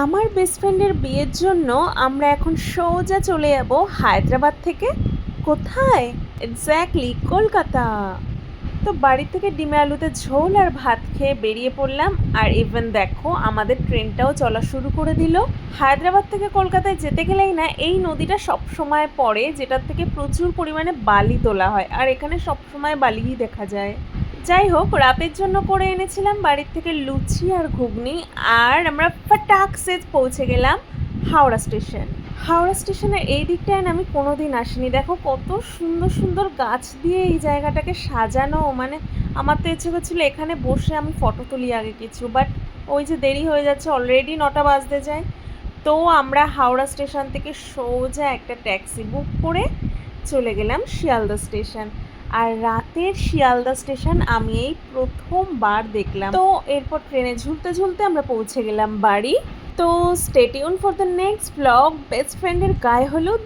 আমার বেস্ট ফ্রেন্ডের বিয়ের জন্য আমরা এখন সোজা চলে যাব হায়দ্রাবাদ থেকে। কোথায়? এক্স্যাক্টলি কলকাতা। তো বাড়ি থেকে ডিমে আলুতে ঝোল আর ভাত খেয়ে বেরিয়ে পড়লাম। আর ইভেন দেখো আমাদের ট্রেনটাও চলা শুরু করে দিল। হায়দ্রাবাদ থেকে কলকাতায় যেতে গেলেই না এই নদীটা সব সময় পড়ে, যেটার থেকে প্রচুর পরিমাণে বালি তোলা হয়, আর এখানে সব সময় বালিই দেখা যায়। যাই হোক, রাতের জন্য করে এনেছিলাম বাড়ির থেকে লুচি আর ঘুগনি, আর আমরা ফটাকসে পৌঁছে গেলাম হাওড়া স্টেশন। হাওড়া স্টেশনের এই দিকটায় না আমি কোনোদিন আসিনি। দেখো কত সুন্দর সুন্দর গাছ দিয়ে এই জায়গাটাকে সাজানো, মানে আমার তো ইচ্ছে করছিল এখানে বসে আমি ফটো তুলি আগে কিছু, বাট ওই যে দেরি হয়ে যাচ্ছে, অলরেডি 9টা বাজতে যায়। তো আমরা হাওড়া স্টেশন থেকে সোজা একটা ট্যাক্সি বুক করে চলে গেলাম শিয়ালদা স্টেশন। আর রাতের শিয়ালদা স্টেশন আমি এই প্রথমবার দেখলাম। তো এরপর ট্রেনে ঝুলতে ঝুলতে আমরা পৌঁছে গেলাম বাড়ি। তো stay tune for the next blog best ফ্রেন্ডের গায়ে হলুদ।